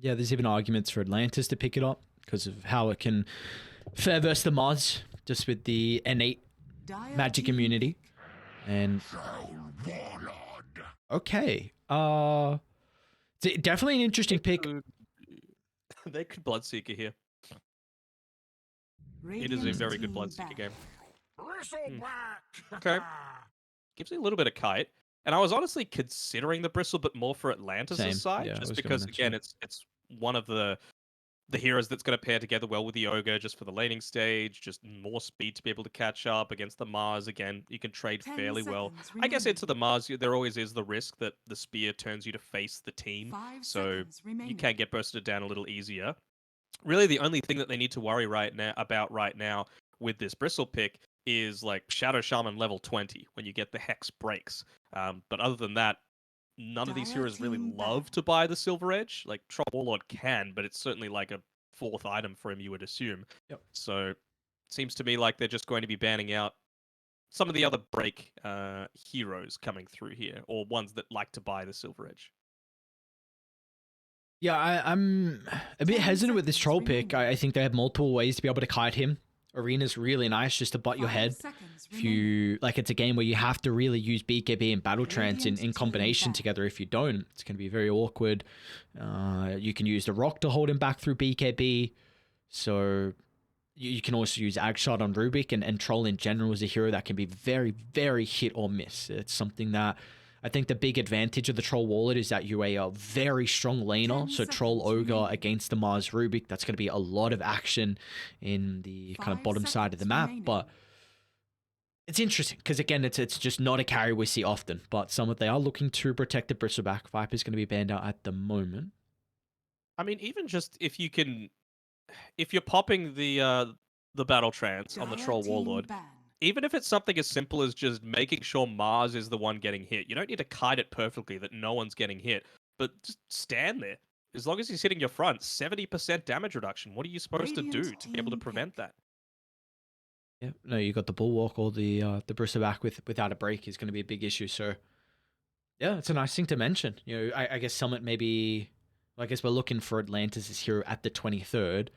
Yeah, there's even arguments for Atlantis to pick it up because of how it can fare versus the Mars, just with the innate magic immunity. And okay, definitely an interesting pick. They could Bloodseeker here. It is a very good Bloodseeker game. Okay. Gives me a little bit of kite. And I was honestly considering the Bristle, but more for Atlantis' Same. side, Yeah, just because again, it's one of the heroes that's going to pair together well with the Ogre just for the laning stage, just more speed to be able to catch up against the Mars. Again, you can trade fairly well. I guess into the Mars, there always is the risk that the spear turns you to face the team, so you can get bursted down a little easier. Really, the only thing that they need to worry right now with this Bristle pick is like Shadow Shaman level 20 when you get the Hex breaks. But other than that, none of these heroes really love to buy the Silver Edge. Like Troll Warlord can, but it's certainly like a fourth item for him, you would assume. Yep. So it seems to me like they're just going to be banning out some of the other break heroes coming through here, or ones that like to buy the Silver Edge. Yeah, I'm a bit hesitant with this troll pick. I think they have multiple ways to be able to kite him. Arena's really nice just to butt your head. If you like, it's a game where you have to really use BKB and Battle Trance in combination together. If you don't, it's going to be very awkward. You can use the Rock to hold him back through BKB. So you can also use Ag Shot on Rubik, and Troll in general is a hero that can be very, very hit or miss. It's something that I think the big advantage of the Troll Warlord is that you're a very strong laner. So Troll Ogre against the Mars Rubik, that's going to be a lot of action in the kind of bottom side of the map. But it's interesting because, again, it's just not a carry we see often. But they are looking to protect the Bristleback. Viper's going to be banned out at the moment. I mean, even just if you're popping the Battle Trance on the Troll Warlord, even if it's something as simple as just making sure Mars is the one getting hit, you don't need to kite it perfectly that no one's getting hit, but just stand there. As long as he's hitting your front, 70% damage reduction. What are you supposed to do to be able to prevent that? Yeah, no, you got the Bulwark or the Bristleback without a break is going to be a big issue. So, yeah, it's a nice thing to mention. I guess Summit maybe. I guess we're looking for Atlantis' hero at the 23rd.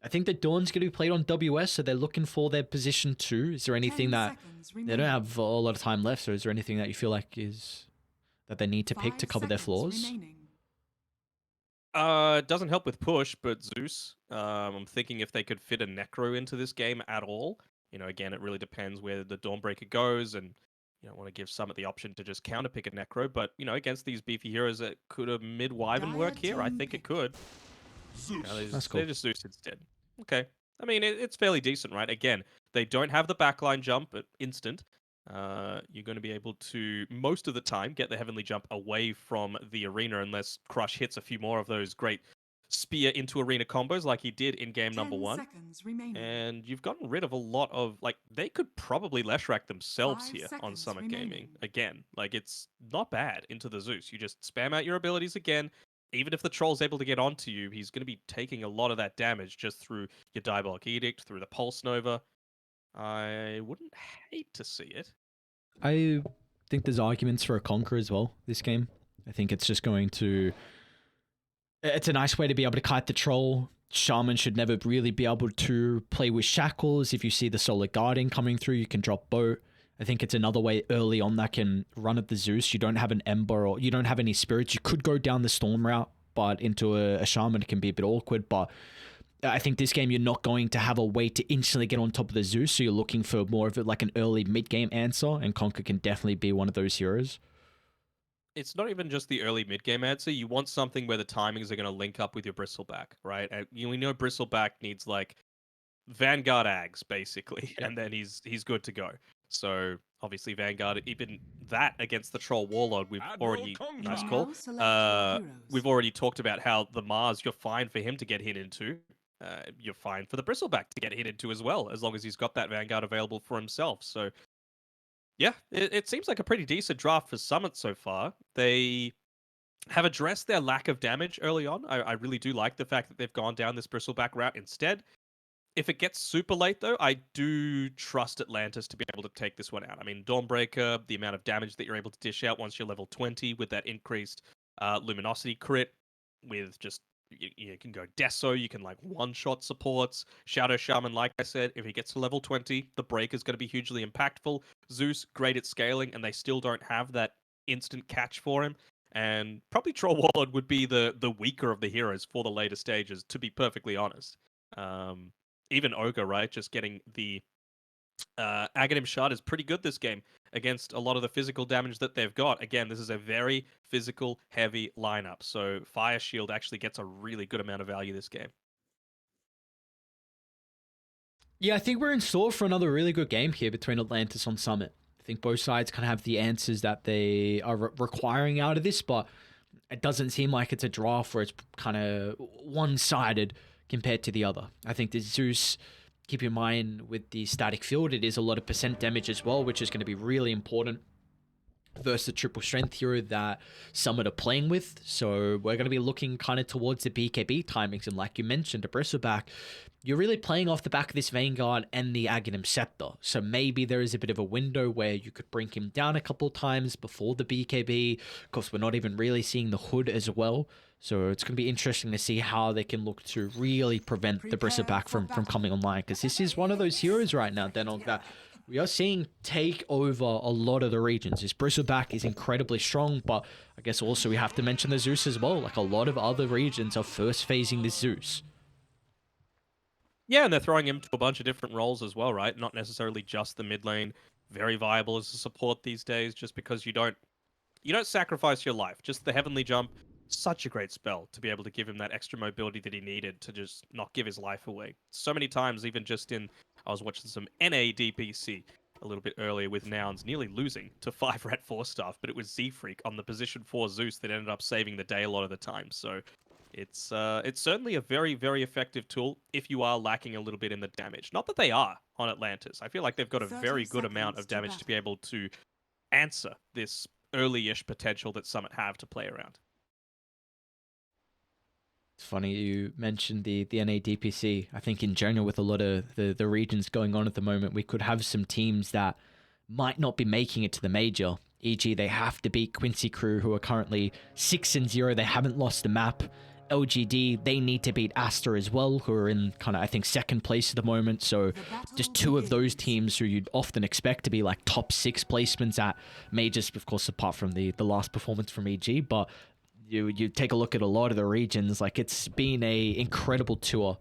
I think that Dawn's going to be played on WS, so they're looking for their position too. Is there anything that they don't have a lot of time left, so is there anything that you feel like is that they need to pick to cover their flaws? It doesn't help with push, but Zeus. I'm thinking if they could fit a Necro into this game at all. Again, it really depends where the Dawnbreaker goes, and want to give Summit the option to just counterpick a Necro. But against these beefy heroes, that could a mid-Wyvern work here. I think it could. That's cool. They're just Zeus instead. Okay. I mean, it's fairly decent, right? Again, they don't have the backline jump at instant. You're going to be able to, most of the time, get the Heavenly Jump away from the arena unless Crush hits a few more of those great spear into arena combos like he did in game number 1. And you've gotten rid of a lot of, they could probably Leshrac themselves here on Summit Gaming. Again, it's not bad into the Zeus. You just spam out your abilities again. Even if the Troll's able to get onto you, he's going to be taking a lot of that damage just through your Diabolic Edict, through the Pulse Nova. I wouldn't hate to see it. I think there's arguments for a Conquer as well, this game. I think it's just going to... It's a nice way to be able to kite the Troll. Shaman should never really be able to play with Shackles. If you see the Solar Guardian coming through, you can drop Boat. I think it's another way early on that can run at the Zeus. You don't have an Ember or you don't have any Spirits. You could go down the Storm route, but into a Shaman it can be a bit awkward. But I think this game you're not going to have a way to instantly get on top of the Zeus, so you're looking for more of it like an early mid-game answer, and Conquer can definitely be one of those heroes. It's not even just the early mid-game answer. You want something where the timings are going to link up with your Bristleback, right? And we know Bristleback needs Vanguard Ags basically, and then he's good to go. So obviously Vanguard, even that against the Troll Warlord, we've already nice call. We've already talked about how the Mars, you're fine for him to get hit into. You're fine for the Bristleback to get hit into as well, as long as he's got that Vanguard available for himself. So yeah, it seems like a pretty decent draft for Summit so far. They have addressed their lack of damage early on. I really do like the fact that they've gone down this Bristleback route instead. If it gets super late, though, I do trust Atlantis to be able to take this one out. I mean, Dawnbreaker, the amount of damage that you're able to dish out once you're level 20 with that increased Luminosity crit, with just You can go Deso, you can like one-shot supports. Shadow Shaman, like I said, if he gets to level 20, the break is going to be hugely impactful. Zeus, great at scaling, and they still don't have that instant catch for him. And probably Troll Warlord would be the weaker of the heroes for the later stages, to be perfectly honest. Even Ogre, right? Just getting the Aghanim Shard is pretty good this game against a lot of the physical damage that they've got. Again, this is a very physical heavy lineup, so Fire Shield actually gets a really good amount of value this game. Yeah, I think we're in store for another really good game here between Atlantis on Summit. I think both sides kind of have the answers that they are requiring out of this, but it doesn't seem like it's a draft where it's kind of one-sided compared to the other. I think the Zeus, keep in mind with the static field, it is a lot of percent damage as well, which is going to be really important versus the triple strength hero that Summit are playing with. So we're going to be looking kind of towards the BKB timings. And like you mentioned, a Bristleback, you're really playing off the back of this Vanguard and the Aghanim Scepter. So maybe there is a bit of a window where you could bring him down a couple times before the BKB. Of course, we're not even really seeing the Hood as well. So it's going to be interesting to see how they can look to really prevent the Bristleback from coming online. Because this is one of those heroes right now, Danog, that we are seeing take over a lot of the regions. This Bristleback is incredibly strong, but I guess also we have to mention the Zeus as well. Like a lot of other regions are first phasing this Zeus. Yeah, and they're throwing him to a bunch of different roles as well, right? Not necessarily just the mid lane. Very viable as a support these days, just because you don't sacrifice your life. Just the Heavenly Jump, such a great spell to be able to give him that extra mobility that he needed to just not give his life away. So many times, even just I was watching some NA DPC a little bit earlier with Nouns nearly losing to 5 Rat 4 stuff, but it was Z-Freak on the position 4 Zeus that ended up saving the day a lot of the time. So it's certainly a very, very effective tool if you are lacking a little bit in the damage. Not that they are on Atlantis. I feel like they've got a very good amount of damage to be able to answer this early-ish potential that Summit have to play around. It's funny you mentioned the NADPC. I think in general with a lot of the regions going on at the moment, we could have some teams that might not be making it to the major. E.g. they have to beat Quincy Crew, who are currently 6-0. They haven't lost a map. LGD, they need to beat Aster as well, who are in kind of, I think, second place at the moment. So just two of those teams who you'd often expect to be like top 6 placements at majors, of course, apart from the last performance from EG. But you take a look at a lot of the regions, like it's been a incredible tour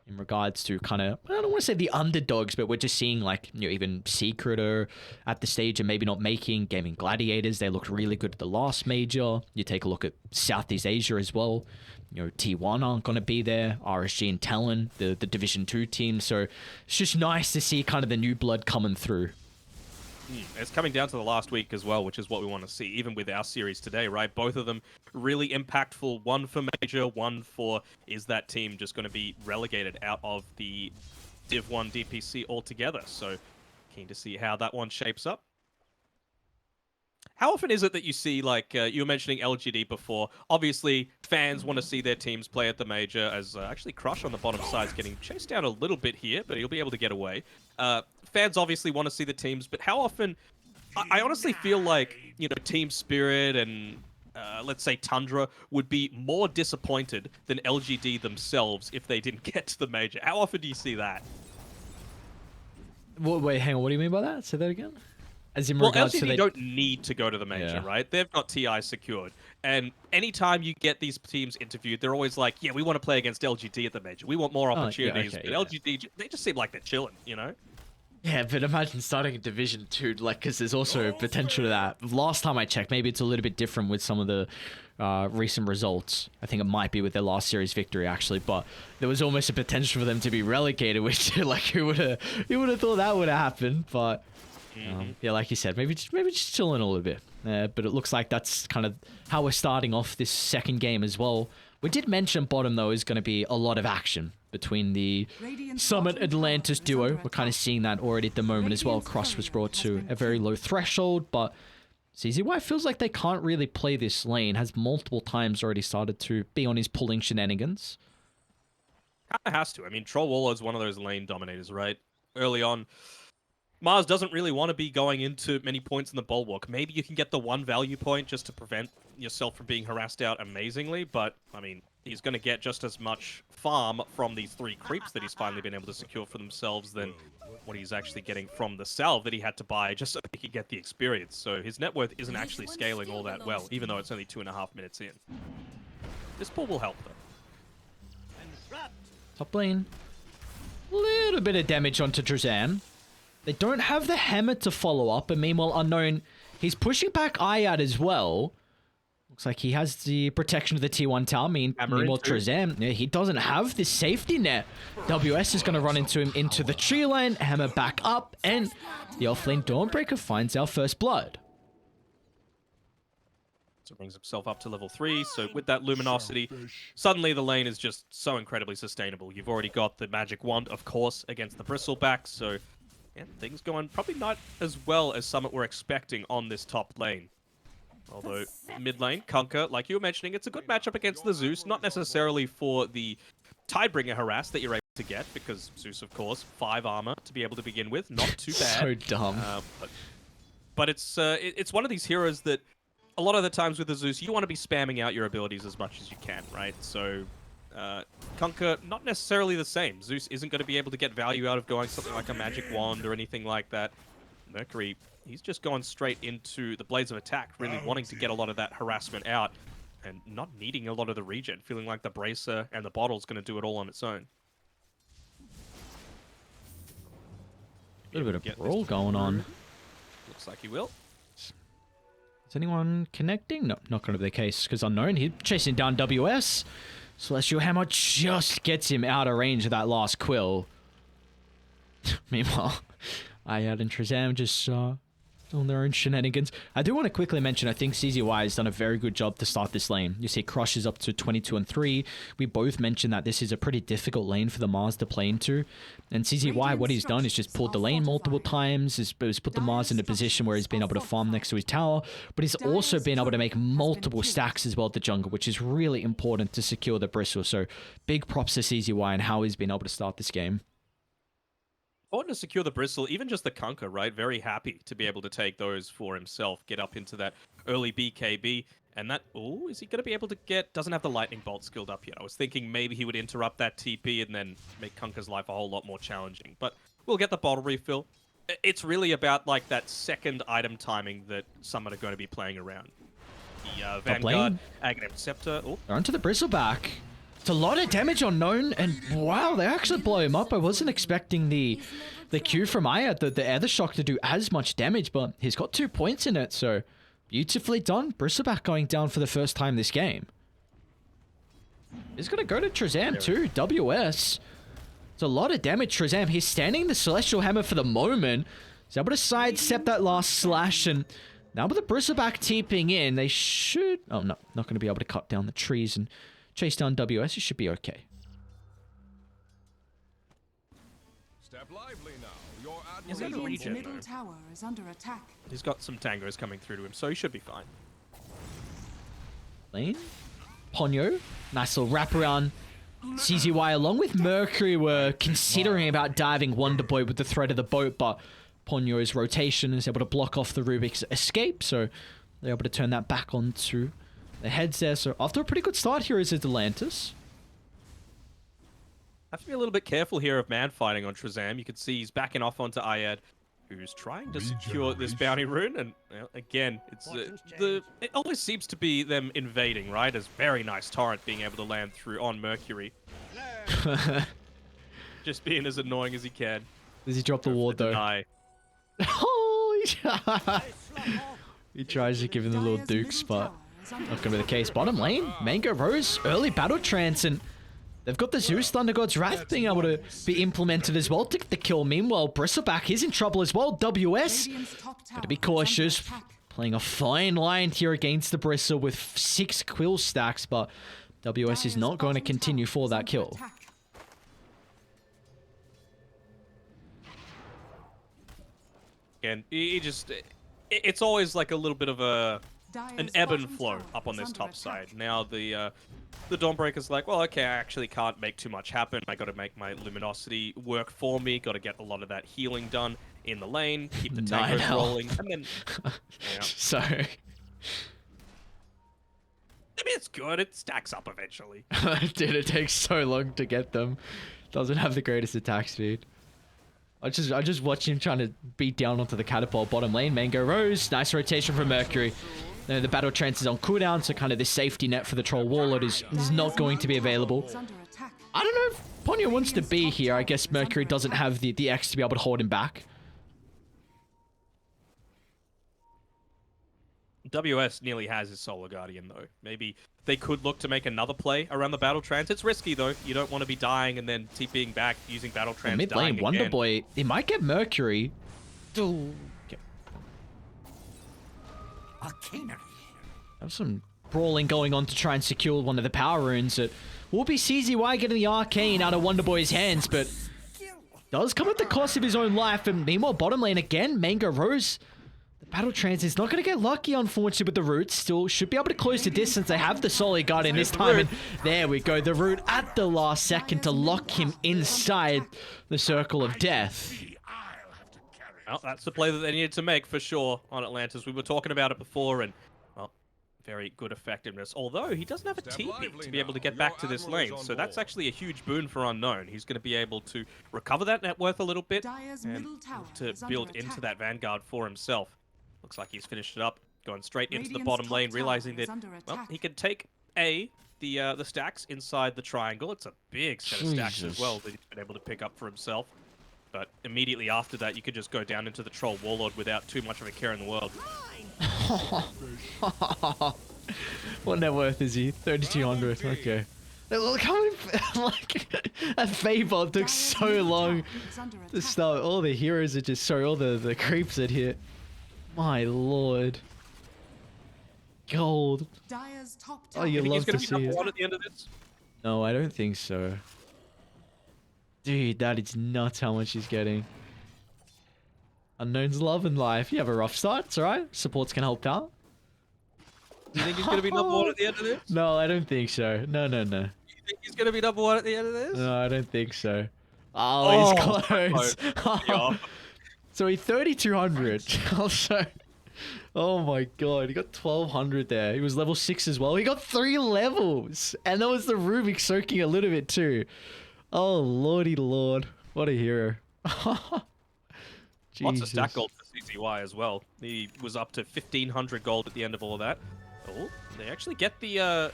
in regards to kind of, I don't want to say the underdogs, but we're just seeing like, even Secret are at the stage and maybe not making. Gaming Gladiators, they looked really good at the last major. You take a look at Southeast Asia as well. T1 aren't going to be there. RSG and Talon, the Division 2 team. So it's just nice to see kind of the new blood coming through. It's coming down to the last week as well, which is what we want to see, even with our series today, right? Both of them really impactful. One for Major, one for is that team just going to be relegated out of the Div 1 DPC altogether. So keen to see how that one shapes up. How often is it that you see, like, you were mentioning LGD before, obviously fans want to see their teams play at the Major, as actually Crush on the bottom side is getting chased down a little bit here, but he'll be able to get away. Fans obviously want to see the teams, but how often, I honestly feel like, Team Spirit and, let's say Tundra would be more disappointed than LGD themselves if they didn't get to the Major. How often do you see that? Wait, hang on, what do you mean by that? Say that again? As in well, regards LGD to they don't need to go to the major, right? They've got TI secured. And anytime you get these teams interviewed, they're always like, yeah, we want to play against LGD at the major. We want more opportunities. But LGD, they just seem like they're chilling, Yeah, but imagine starting a Division 2, like, because there's also potential to that. Last time I checked, maybe it's a little bit different with some of the recent results. I think it might be with their last series victory, actually, but there was almost a potential for them to be relegated, which, like, who would have thought that would have happened, but... yeah, like you said, maybe just chilling a little bit. But it looks like that's kind of how we're starting off this second game as well. We did mention bottom, though, is going to be a lot of action between the Summit Atlantis duo. We're kind of seeing that already at the moment as well. Cross was brought to a very low threshold, but CZY feels like they can't really play this lane. Has multiple times already started to be on his pulling shenanigans. Kind of has to. I mean, Troll Warlord's one of those lane dominators, right? Early on, Mars doesn't really want to be going into many points in the bulwark. Maybe you can get the one value point just to prevent yourself from being harassed out amazingly, but, I mean, he's going to get just as much farm from these 3 creeps that he's finally been able to secure for themselves than what he's actually getting from the salve that he had to buy just so he could get the experience. So his net worth isn't actually scaling all that well, even though it's only 2.5 minutes in. This pull will help, though. Top lane. Little bit of damage onto Drazam. They don't have the hammer to follow up, and meanwhile, Unknown, he's pushing back Ayad as well. Looks like he has the protection of the T1 tower. Meanwhile, Drazam, yeah, he doesn't have this safety net. WS is going to run into him into the tree line, hammer back up, and the offlane Dawnbreaker finds our first blood. So brings himself up to level 3. So with that luminosity, suddenly the lane is just so incredibly sustainable. You've already got the magic wand, of course, against the bristleback. So yeah, things going probably not as well as some were expecting on this top lane. Although mid lane, Kunkka, like you were mentioning, it's a good matchup against the Zeus. Not necessarily for the Tidebringer harass that you're able to get, because Zeus, of course, 5 armor to be able to begin with. Not too bad. So dumb. But it's one of these heroes that a lot of the times with the Zeus, you want to be spamming out your abilities as much as you can, right? So Kunkka, not necessarily the same. Zeus isn't going to be able to get value out of going something like a magic wand or anything like that. Mercury, he's just going straight into the Blades of Attack, really wanting to get a lot of that harassment out and not needing a lot of the regen, feeling like the Bracer and the Bottle's going to do it all on its own. A little bit of brawl going on. Looks like he will. Is anyone connecting? No, not going to be the case, because Unknown, he's chasing down WS. Celestial Hammer just gets him out of range of that last quill. Meanwhile, Ayad and Drazam just on their own shenanigans. I do want to quickly mention, I think CZY has done a very good job to start this lane. You see Crush is up to 22 and 3. We both mentioned that this is a pretty difficult lane for the Mars to play into. And CZY, what he's done is just pulled the lane multiple times. He's put the Mars in a position where he's been able to farm next to his tower. But he's also been able to make multiple stacks as well at the jungle, which is really important to secure the Bristle. So big props to CZY and how he's been able to start this game. Important to secure the Bristle, even just the Kunkka, right? Very happy to be able to take those for himself, get up into that early BKB, and that, oh, is he going to be able to get, doesn't have the Lightning Bolt skilled up yet. I was thinking maybe he would interrupt that TP and then make Kunkka's life a whole lot more challenging, but we'll get the bottle refill. It's really about, like, that second item timing that someone are going to be playing around. The Vanguard, Aghanim Scepter, oh. They're onto the Bristleback. It's a lot of damage unknown, and wow, they actually blow him up. I wasn't expecting the Q from Ayad, the Ether Shock, to do as much damage, but he's got 2 points in it, so beautifully done. Bristleback going down for the first time this game. He's going to go to Drazam too, WS. It's a lot of damage, Drazam. He's standing the Celestial Hammer for the moment. He's able to sidestep that last slash, and now with the Bristleback TPing in, they should... Oh, no, not going to be able to cut down the trees and chase down WS. It should be okay. Step lively now. Your Is that a admiral regen, middle though? tower is under attack. He's got some tangos coming through to him, so he should be fine. Lane. Ponyo. Nice little wraparound. CZY along with Mercury were considering about diving Wonder Boy with the threat of the boat, but Ponyo's rotation is able to block off the Rubik's escape, so they're able to turn that back onto the heads there. So after a pretty good start here is Atlantis. Have to be a little bit careful here of man fighting on Shazam. You can see he's backing off onto Ayad, who's trying to secure this bounty rune. And well, again, it's it always seems to be them invading, right? As very nice torrent being able to land through on Mercury, just being as annoying as he can. Does he drop the ward though? Deny. Oh, he tries to give him the little dukes, but not going to be the case. Bottom lane, Mango Rose, early battle trance, and they've got the Zeus Thunder God's Wrath being able to be implemented as well to get the kill. Meanwhile, Bristleback is in trouble as well. WS, got to be cautious. Playing a fine line here against the Bristle with 6 quill stacks, but WS is not going to continue for that kill. And he just, it's always like a little bit of an ebb and flow up on this top side. Now the Dawnbreaker's like, well, okay, I actually can't make too much happen. I got to make my luminosity work for me. Got to get a lot of that healing done in the lane. Keep the tangos rolling, and then So I mean, it's good. It stacks up eventually. Dude, it takes so long to get them. Doesn't have the greatest attack speed. I just watch him trying to beat down onto the catapult bottom lane. Mango Rose, nice rotation from Mercury. You know, the battle trance is on cooldown, so kind of the safety net for the Troll Warlord is not going to be available. I don't know if Ponyo wants to be here. I guess Mercury doesn't have the X to be able to hold him back. WS nearly has his Solar Guardian, though. Maybe they could look to make another play around the Battle Trance. It's risky, though. You don't want to be dying and then TPing back using Battle Trance. Mid lane, Wonder Boy, he might get Mercury. Okay. Have some brawling going on to try and secure one of the power runes. It will be CZY getting the Arcane out of Wonder Boy's hands, but does come at the cost of his own life. And meanwhile, bottom lane again, Mango Rose. Battle Trance is not going to get lucky, unfortunately, with the root. Still should be able to close the distance. They have the Solar Guardian this time. And there we go. The root at the last second to lock him inside the circle of death. Well, that's the play that they needed to make for sure on Atlantis. We were talking about it before, and well, very good effectiveness. Although he doesn't have a TP to be able to get back to this lane, so that's actually a huge boon for Unknown. He's going to be able to recover that net worth a little bit and to build into that Vanguard for himself. Looks like he's finished it up, going straight into the bottom lane, realizing that, well, he can take the stacks inside the triangle. It's a big set of stacks as well that he's been able to pick up for himself. But immediately after that, you could just go down into the Troll Warlord without too much of a care in the world. What net worth is he? 3,200. Okay. Look how many, like, that Fable took so long to start. All the heroes are just, sorry, all the creeps that hit. My lord. Gold. Oh, you love to see it. At the end of this? No, I don't think so. Dude, that is nuts how much he's getting. Unknown's love and life. You have a rough start, it's alright. Supports can help out. Do you think he's going to be number one at the end of this? No, I don't think so. No. You think he's going to be number one at the end of this? No, I don't think so. Oh, he's close. Yeah. So he's 3,200. Also, oh my god, he got 1,200 there. He was level 6 as well. He got 3 levels. And that was the Rubik soaking a little bit too. Oh, lordy lord. What a hero. Lots of stack gold for CZY as well. He was up to 1,500 gold at the end of all of that. Oh, they actually get the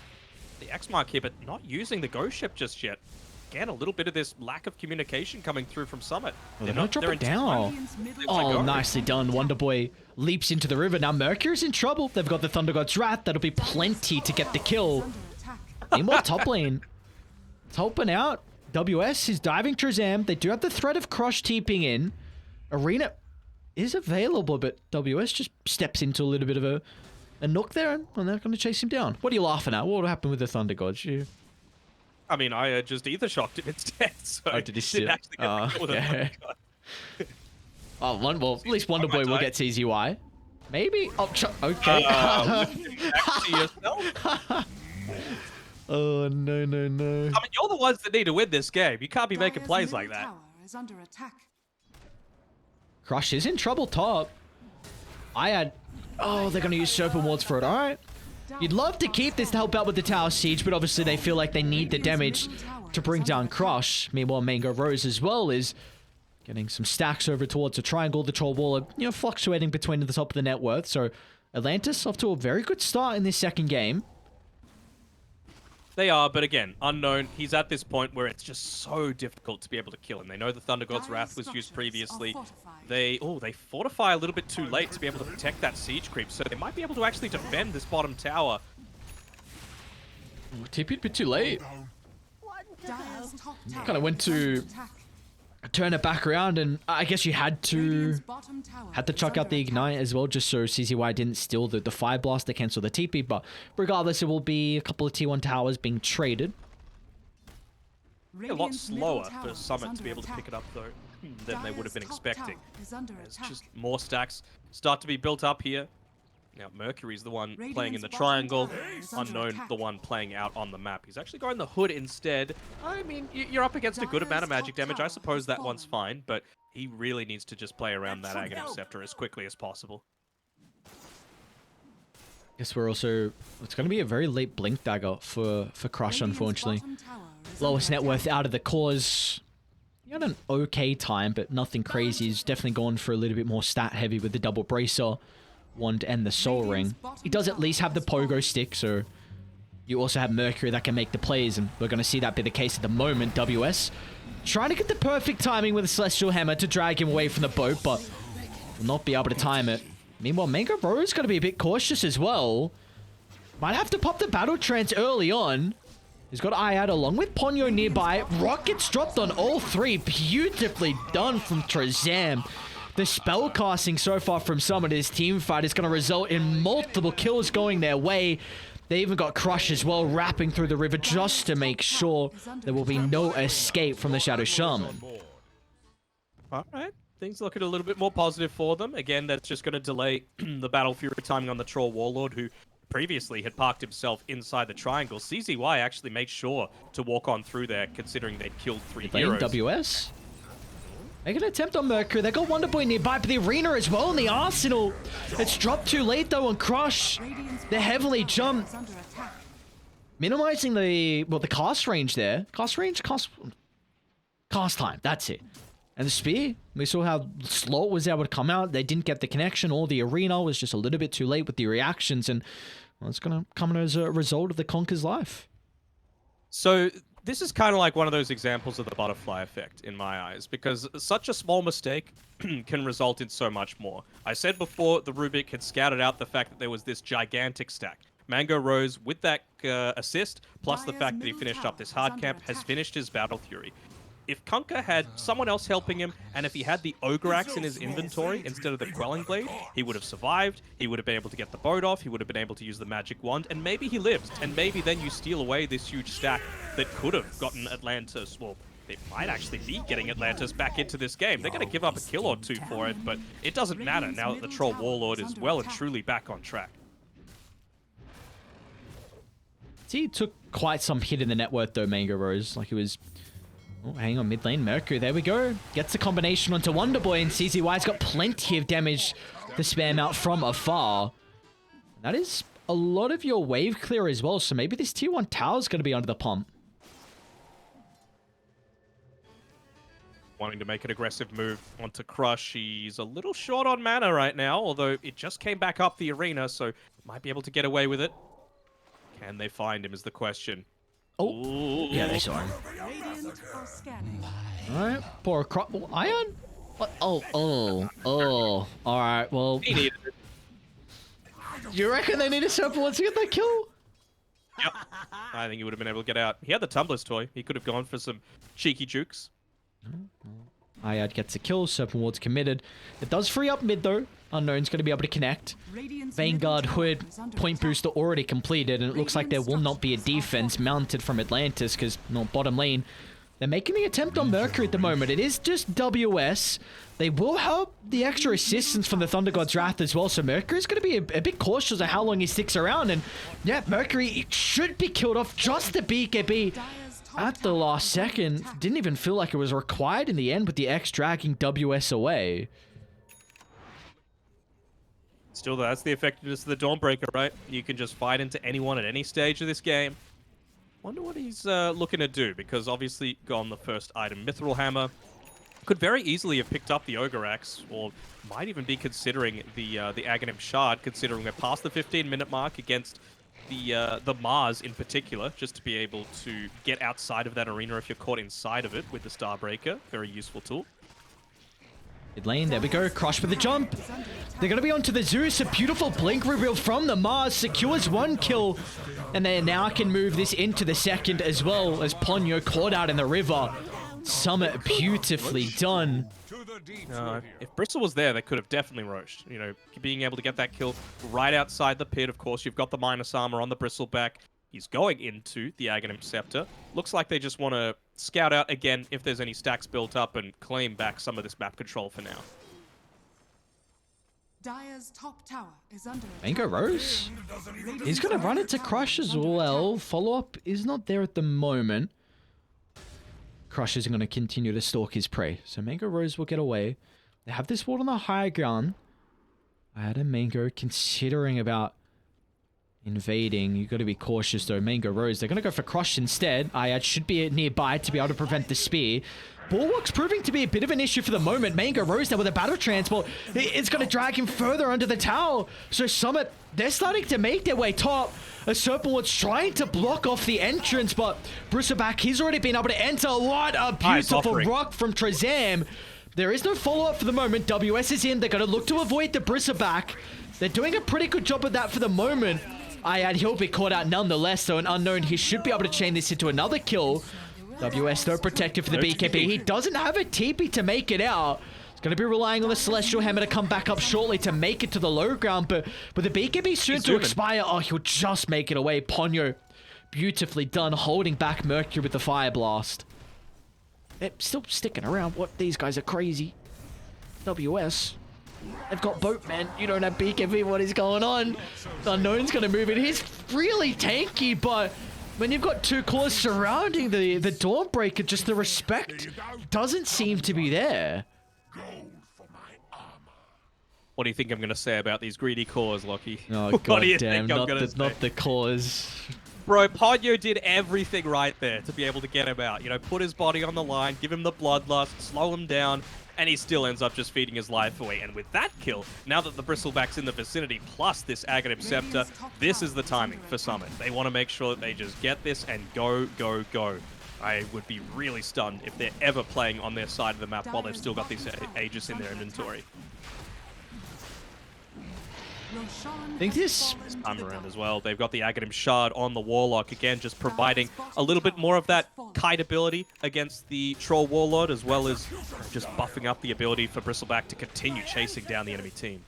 X mark here, but not using the ghost ship just yet. Again, a little bit of this lack of communication coming through from Summit. Oh, they're not dropping down. Oh, nicely done. Wonder Boy leaps into the river. Now Mercury's in trouble. They've got the Thunder God's Wrath. That'll be plenty to get the kill. Need more top lane. It's helping out. WS is diving Trezam. They do have the threat of Crush TPing in. Arena is available, but WS just steps into a little bit of a nook there, and they're going to chase him down. What are you laughing at? What happened with the Thunder Gods? I mean, I just ether shocked him instead. So oh, did he steal? Okay. Oh, well, at least Wonder Boy will get CZY. Maybe? Oh, okay. Oh, no. I mean, you're the ones that need to win this game. You can't be making plays like that. Crush is in trouble top. Oh, they're going to use Serpent Wards for it. All right. You'd love to keep this to help out with the tower siege, but obviously they feel like they need the damage to bring down Crush. Meanwhile, Mango Rose as well is getting some stacks over towards a triangle. The Troll Wall, fluctuating between the top of the net worth. So Atlantis off to a very good start in this second game. They are, but again, Unknown, he's at this point where it's just so difficult to be able to kill him. They know the Thunder God's Wrath was used previously. They fortify a little bit too late to be able to protect that siege creep, so they might be able to actually defend this bottom tower. TP'd a bit too late. Kind of went to turn it back around, and I guess you had to chuck out the Ignite as well, just so CZY didn't steal the Fire Blast to cancel the TP, but regardless, it will be a couple of T1 towers being traded. A lot slower for Summit to be able to pick it up, though, than they would have been expecting. There's just more stacks start to be built up here. Now, Mercury's the one playing in the triangle, Unknown the one playing out on the map. He's actually going the Hood instead. I mean, you're up against a good amount of magic damage. I suppose that one's fine, but he really needs to just play around that Aghanim Scepter as quickly as possible. Guess we're also... It's going to be a very late blink dagger for Crush, unfortunately. Lowest net worth out of the cause. He had an okay time, but nothing crazy. He's definitely gone for a little bit more stat heavy with the double bracer, wand, and the soul ring. He does at least have the pogo stick, so you also have Mercury that can make the plays, and we're going to see that be the case at the moment. WS trying to get the perfect timing with a Celestial Hammer to drag him away from the boat, but will not be able to time it. Meanwhile, Mango Rose going to be a bit cautious as well. Might have to pop the battle trance early on. He's got Ayad along with Ponyo nearby. Rockets dropped on all three. Beautifully done from Trezam. The spell casting so far from some of his team fight is going to result in multiple kills going their way. They even got Crush as well, wrapping through the river just to make sure there will be no escape from the Shadow Shaman. All right. Things looking a little bit more positive for them. Again, that's just going to delay the Battle Fury timing on the Troll Warlord, who previously had parked himself inside the triangle. CZY actually made sure to walk on through there, considering they'd killed 3 heroes. WS. Make an attempt on Mercury. They got Wonder Boy nearby, but the arena as well in the arsenal. It's dropped too late though on Crush. They're heavily jumped. Minimizing the cast range there. Cast range? Cast time. That's it. And the spear, we saw how slow it was able to come out. They didn't get the connection, or the arena was just a little bit too late with the reactions, and well, it's going to come as a result of the Conker's life. So this is kind of like one of those examples of the butterfly effect in my eyes, because such a small mistake can result in so much more. I said before, the Rubik had scouted out the fact that there was this gigantic stack. Mango Rose, with that assist, plus the fact that he finished up this hard camp, has finished his Battle Fury. If Kunkka had someone else helping him, and if he had the Ogre Axe in his inventory instead of the Quelling Blade, he would have survived, he would have been able to get the boat off, he would have been able to use the Magic Wand, and maybe he lived. And maybe then you steal away this huge stack that could have gotten Atlantis, well, it might actually be getting Atlantis back into this game. They're going to give up a kill or two for it, but it doesn't matter now that the Troll Warlord is well and truly back on track. He took quite some hit in the net worth though, Mango Rose. Like, it was... Oh, hang on, mid lane, Mercury, there we go. Gets the combination onto Wonder Boy, and CZY's got plenty of damage to spam out from afar. That is a lot of your wave clear as well, so maybe this tier 1 tower's going to be under the pump. Wanting to make an aggressive move onto Crush. He's a little short on mana right now, although it just came back up the arena, so might be able to get away with it. Can they find him is the question. Oh, ooh. Yeah, they saw him. Alright, poor Crush. Oh, Ion? What? Oh. Alright, well. He needed it. You reckon they need a Serpent once to get that kill? Yep. I think he would have been able to get out. He had the Tumbler's toy. He could have gone for some cheeky jukes. Ayad gets a kill, Serpent Ward's committed. It does free up mid though. Unknown's going to be able to connect. Vanguard Hood point booster already completed, and it looks like there will not be a defense mounted from Atlantis because, no, bottom lane. They're making the attempt on Mercury at the moment. It is just WS. They will help the extra assistance from the Thunder God's Wrath as well, so Mercury's going to be a bit cautious of how long he sticks around, and yeah, Mercury should be killed off just the BKB at the last second. Didn't even feel like it was required in the end with the X dragging WS away. Still, that's the effectiveness of the Dawnbreaker, right? You can just fight into anyone at any stage of this game. Wonder what he's looking to do, because obviously gone the first item. Mithril Hammer could very easily have picked up the Ogre Axe, or might even be considering the Aghanim Shard, considering we're past the 15-minute mark against the Mars in particular, just to be able to get outside of that arena if you're caught inside of it with the Starbreaker. Very useful tool. Mid lane, there we go. Crush with the jump. They're going to be onto the Zeus. A beautiful blink reveal from the Mars. Secures 1 kill. And they now can move this into the second as well, as Ponyo caught out in the river. Summit beautifully done. If Bristle was there, they could have definitely roached. You know, being able to get that kill right outside the pit. Of course, you've got the minus armor on the Bristleback. He's going into the Aghanim Scepter. Looks like they just want to scout out again if there's any stacks built up and claim back some of this map control for now. Dire's top tower is under Mango Rose. He's going to run it to Crush as well. Follow-up is not there at the moment. Crush is going to continue to stalk his prey. So Mango Rose will get away. They have this ward on the high ground. I had a Mango considering about invading. You got to be cautious though. Mango Rose, they're going to go for Crush instead. Ayad should be nearby to be able to prevent the spear. Bulwark's proving to be a bit of an issue for the moment. Mango Rose there with a battle transport. It's going to drag him further under the tower. So Summit, they're starting to make their way top. A Serpent's trying to block off the entrance, but Bristleback, he's already been able to enter. What a beautiful rock from Trezam. There is no follow-up for the moment. WS is in. They're going to look to avoid the Bristleback. They're doing a pretty good job of that for the moment. Ayad, he'll be caught out nonetheless, so an Unknown, he should be able to chain this into another kill. WS, though, protected for the BKB. He doesn't have a TP to make it out. He's going to be relying on the Celestial Hammer to come back up shortly to make it to the low ground, but with the BKB soon to expire, oh, he'll just make it away. Ponyo, beautifully done, holding back Mercury with the Fire Blast. They're still sticking around. What? These guys are crazy. WS. They've got Boatman. You don't have BKB. What is going on? The Unknown's going to move in. He's really tanky, but when you've got two cores surrounding the Dawnbreaker, just the respect doesn't seem to be there. What do you think I'm going to say about these greedy cores, Lockie? Oh, what do you goddamn, think not the cores. Bro, Ponyo did everything right there to be able to get him out. You know, put his body on the line, give him the bloodlust, slow him down, and he still ends up just feeding his life away. And with that kill, now that the Bristleback's in the vicinity, plus this Aghanim Scepter, this is the timing for Summit. They want to make sure that they just get this and go, go, go. I would be really stunned if they're ever playing on their side of the map while they've still got these Aegis in their inventory. I think this time around as well, they've got the Aghanim Shard on the Warlock, again, just providing a little bit more of that kite ability against the Troll Warlord, as well as just buffing up the ability for Bristleback to continue chasing down the enemy team.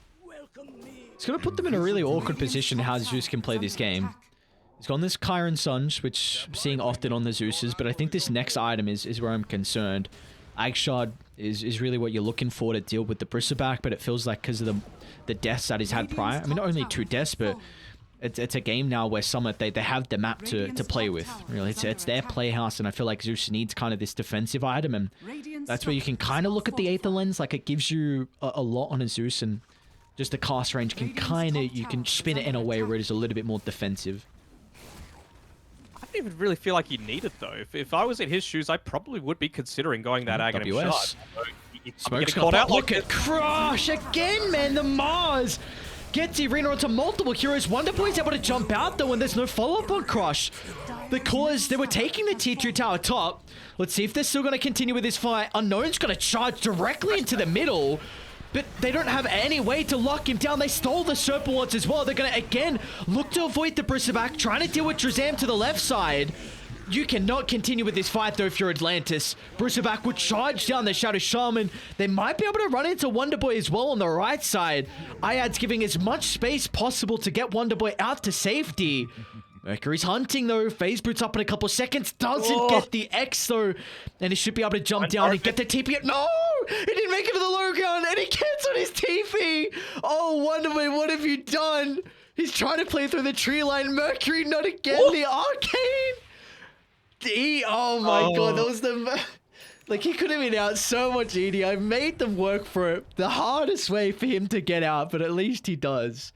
It's going to put them in a really awkward position how Zeus can play this game. He's got this Chiron Sunge, which I'm seeing often on the Zeuses, but I think this next item is where I'm concerned. Ag Shard is really what you're looking for to deal with the Bristleback, but it feels like because of the deaths that he's had prior. I mean, not only 2 deaths, but it's a game now where Summit, they have the map to play with. Really, it's their playhouse, and I feel like Zeus needs kind of this defensive item, and that's where you can kind of look at the Aether Lens. Like, it gives you a lot on a Zeus, and just the cast range can you can spin it in a way where it is a little bit more defensive. I don't even really feel like he needed though. If I was in his shoes, I probably would be considering going that Aghanim Shard. Smoke's caught out. Look at Crush again, man. The Mars gets the arena onto multiple heroes. Wonderboy's able to jump out though, and there's no follow-up on Crush. Because they were taking the tier 2 tower top. Let's see if they're still going to continue with this fight. Unknown's going to charge directly into the middle. But they don't have any way to lock him down. They stole the Serpent Wards as well. They're going to, again, look to avoid the Bristleback, trying to deal with Trezam to the left side. You cannot continue with this fight, though, if you're Atlantis. Bristleback would charge down the Shadow Shaman. They might be able to run into Wonderboy as well on the right side. Ayad's giving as much space possible to get Wonderboy out to safety. Mercury's hunting, though. Phase boots up in a couple seconds. Doesn't get the X, though. And he should be able to jump down and get the TP. No! He didn't make it to the low ground, and he cancelled his TP! Oh, Wonderboy, what have you done? He's trying to play through the tree line. Mercury, not again. The Arcane! Oh my god, that was the... Like, he could have been out so much easier. I made them work for it. The hardest way for him to get out, but at least he does.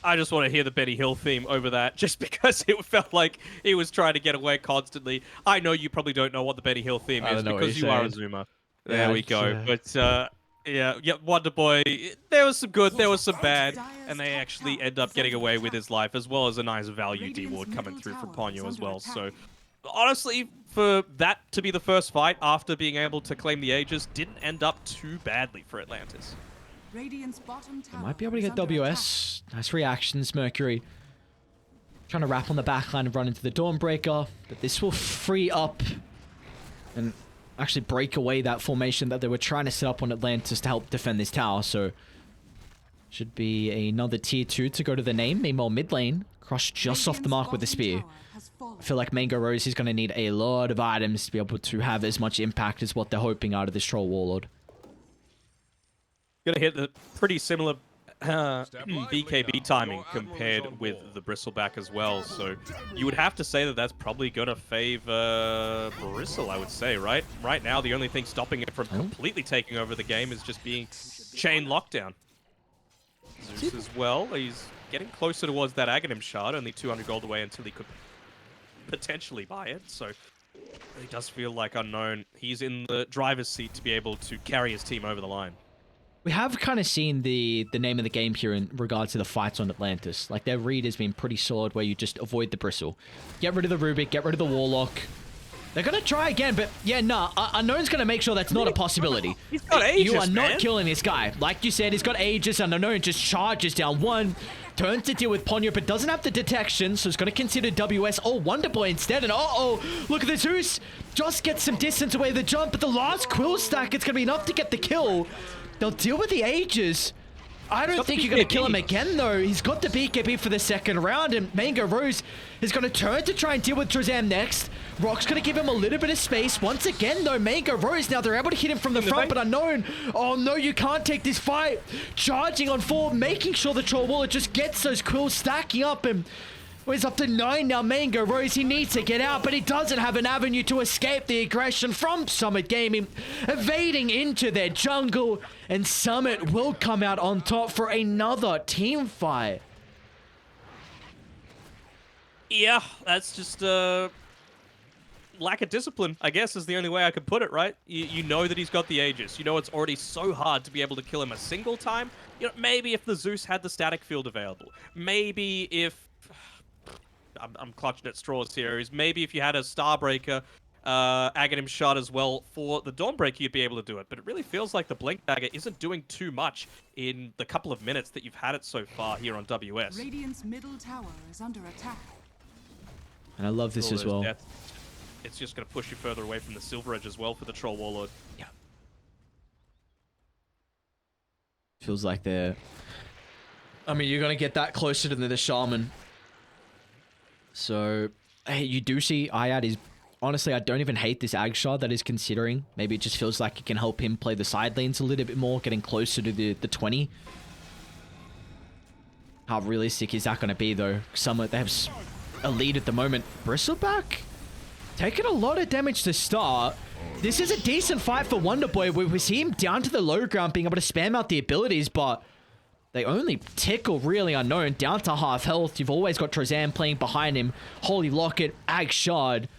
I just want to hear the Benny Hill theme over that, just because it felt like he was trying to get away constantly. I know you probably don't know what the Benny Hill theme is because you are a Zoomer. There we go. But yeah, Wonderboy, there was some good, there was some bad, and they actually end up getting away with his life, as well as a nice value D-Ward coming through from Ponyo as well. So honestly, for that to be the first fight after being able to claim the Aegis, didn't end up too badly for Atlantis. They might be able to get WS. Nice reactions, Mercury. Trying to wrap on the backline and run into the Dawnbreaker, but this will free up and actually break away that formation that they were trying to set up on Atlantis to help defend this tower. So should be another tier 2 to go to the name. Meanwhile, mid lane, Crush just off the mark with the spear. I feel like Mango Rose is going to need a lot of items to be able to have as much impact as what they're hoping out of this Troll Warlord. Gonna hit the pretty similar BKB timing compared with the Bristleback as well, so you would have to say that that's probably gonna favor Bristle, I would say, right? Right now, the only thing stopping it from completely taking over the game is just being chain lockdown. Zeus as well, he's getting closer towards that Aghanim shard, only 200 gold away until he could potentially buy it. So he does feel like Unknown. He's in the driver's seat to be able to carry his team over the line. We have kind of seen the name of the game here in regards to the fights on Atlantis. Like, their read has been pretty solid where you just avoid the Bristle. Get rid of the Rubik, get rid of the Warlock. They're going to try again, but yeah, nah. Unknown's going to make sure that's not a possibility. He's got Aegis, you are not man. killing this guy. Like you said, he's got Aegis, and Unknown just charges down one. Turns to deal with Ponyo, but doesn't have the detection, so it's going to consider WS. Oh, Wonder Boy instead, and uh-oh, look at the Zeus. Just gets some distance away the jump, but the last Quill stack, it's going to be enough to get the kill. They'll deal with the Aegis. I don't think you're going to kill him again, though. He's got the BKB for the second round, and Mango Rose is going to turn to try and deal with Trozam next. Rock's going to give him a little bit of space. Once again, though, Mango Rose, now they're able to hit him from the front, but Unknown. Oh, no, you can't take this fight. Charging on 4, making sure the Troll Waller just gets those quills stacking up, and he's up to 9 now. Mango Rose, he needs to get out, but he doesn't have an avenue to escape the aggression from Summit Gaming, evading into their jungle, and Summit will come out on top for another team fight. Yeah, that's just lack of discipline, I guess, is the only way I could put it, right? You know that he's got the Aegis. You know it's already so hard to be able to kill him a single time. You know, maybe if the Zeus had the static field available. Maybe if... I'm clutching at straws here. Is maybe if you had a Starbreaker, Aghanim shot as well for the Dawnbreaker, you'd be able to do it. But it really feels like the Blink Dagger isn't doing too much in the couple of minutes that you've had it so far here on WS. Radiant's middle tower is under attack. And I love this as well. Deaths, it's just going to push you further away from the Silver Edge as well for the Troll Warlord. Yeah. Feels like they're... I mean, you're going to get that closer to the Shaman. So, hey, you do see Ayad is... Honestly, I don't even hate this Ag shard that he's considering. Maybe it just feels like it can help him play the side lanes a little bit more, getting closer to the 20. How realistic is that going to be, though? They have a lead at the moment. Bristleback taking a lot of damage to start. This is a decent fight for Wonder Boy. We see him down to the low ground, being able to spam out the abilities, but they only tickle really Unknown down to half health. You've always got Trozam playing behind him. Holy Locket, Ag Shard.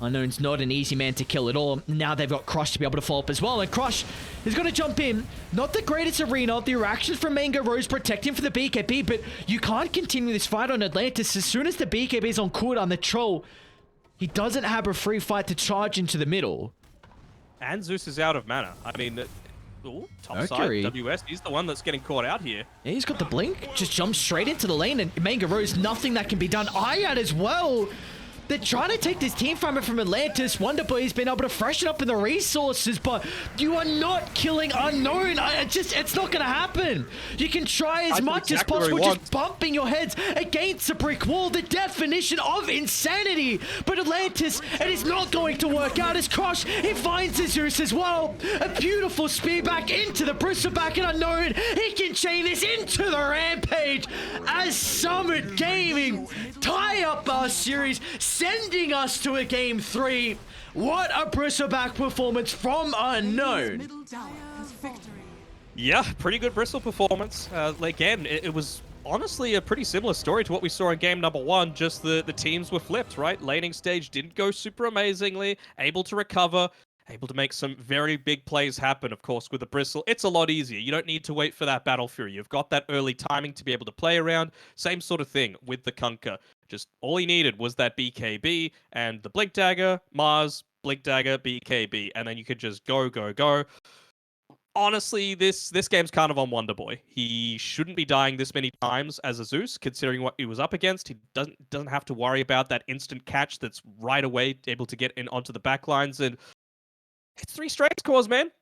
Unknown's not an easy man to kill at all. Now they've got Crush to be able to follow up as well. And Crush is going to jump in. Not the greatest arena. The reactions from Mango Rose protect him for the BKB, but you can't continue this fight on Atlantis. As soon as the BKB is on cooldown, the Troll, he doesn't have a free fight to charge into the middle. And Zeus is out of mana. I mean, top Mercury. side, WS, he's the one that's getting caught out here. Yeah, he's got the blink. Just jumps straight into the lane, and Mango Rose, nothing that can be done. Ayad as well. They're trying to take this team fight from Atlantis. Wonder Boy's been able to freshen up in the resources, but you are not killing Unknown. It's not going to happen. You can try as much as possible, just bumping your heads against a brick wall. The definition of insanity. But Atlantis, it is not going to work out as Crush, he finds the Zeus as well. A beautiful spear back into the Bristleback and Unknown. He can chain this into the Rampage as Summit Gaming tie up our series, sending us to a game 3. What a Bristleback performance from Unknown. Middle tower is victory. Yeah, pretty good Bristle performance. Again, it was honestly a pretty similar story to what we saw in game number 1, just the teams were flipped, right? Laning stage didn't go super amazingly, able to recover, able to make some very big plays happen, of course, with the Bristle. It's a lot easier. You don't need to wait for that Battle Fury. You've got that early timing to be able to play around. Same sort of thing with the Kunkka. Just all he needed was that BKB and the Blink Dagger, Mars, Blink Dagger, BKB, and then you could just go, go, go. Honestly, this game's kind of on Wonder Boy. He shouldn't be dying this many times as a Zeus, considering what he was up against. He doesn't have to worry about that instant catch that's right away able to get in onto the backlines, and it's 3 straight scores, man.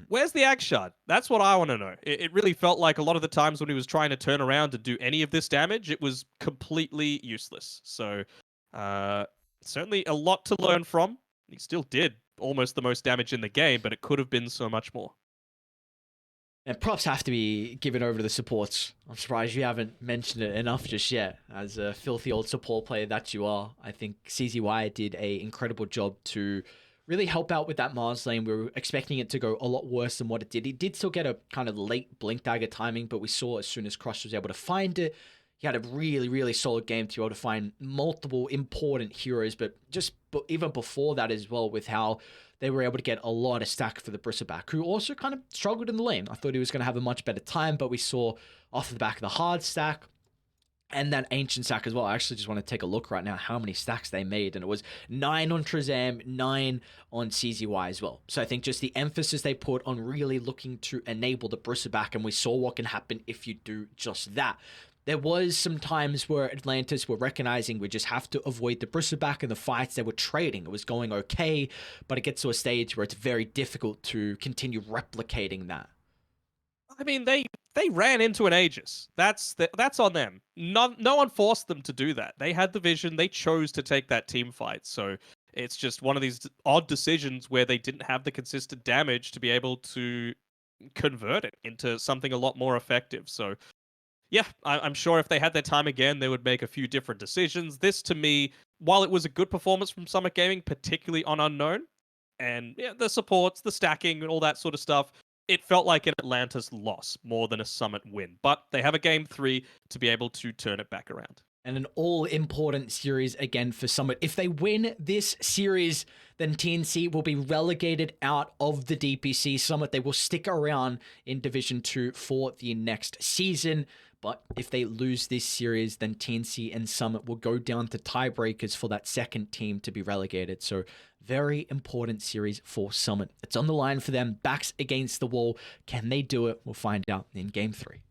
Where's the Ag Shard? That's what I want to know. It really felt like a lot of the times when he was trying to turn around to do any of this damage, it was completely useless. So, certainly a lot to learn from. He still did almost the most damage in the game, but it could have been so much more. And props have to be given over to the supports. I'm surprised you haven't mentioned it enough just yet. As a filthy old support player that you are, I think CZY did an incredible job to really help out with that Mars lane. We were expecting it to go a lot worse than what it did. He did still get a kind of late Blink Dagger timing, but we saw as soon as Crush was able to find it, he had a really, really solid game to be able to find multiple important heroes, but even before that as well, with how they were able to get a lot of stack for the Bristleback, who also kind of struggled in the lane. I thought he was going to have a much better time, but we saw off the back of the hard stack and that ancient stack as well. I actually just want to take a look right now how many stacks they made, and it was 9 on Trezam, 9 on CZY as well. So I think just the emphasis they put on really looking to enable the Bristleback, and we saw what can happen if you do just that. There was some times where Atlantis were recognizing we just have to avoid the Bristleback in the fights they were trading. It was going okay, but it gets to a stage where it's very difficult to continue replicating that. I mean, they ran into an Aegis. That's on them. No one forced them to do that. They had the vision. They chose to take that team fight. So it's just one of these odd decisions where they didn't have the consistent damage to be able to convert it into something a lot more effective. So yeah, I'm sure if they had their time again, they would make a few different decisions. This, to me, while it was a good performance from Summit Gaming, particularly on Unknown, and yeah, the supports, the stacking, and all that sort of stuff, it felt like an Atlantis loss more than a Summit win. But they have a game 3 to be able to turn it back around. And an all-important series again for Summit. If they win this series, then TNC will be relegated out of the DPC. Summit, they will stick around in Division 2 for the next season. But if they lose this series, then TNC and Summit will go down to tiebreakers for that second team to be relegated. So very important series for Summit. It's on the line for them, backs against the wall. Can they do it? We'll find out in Game 3.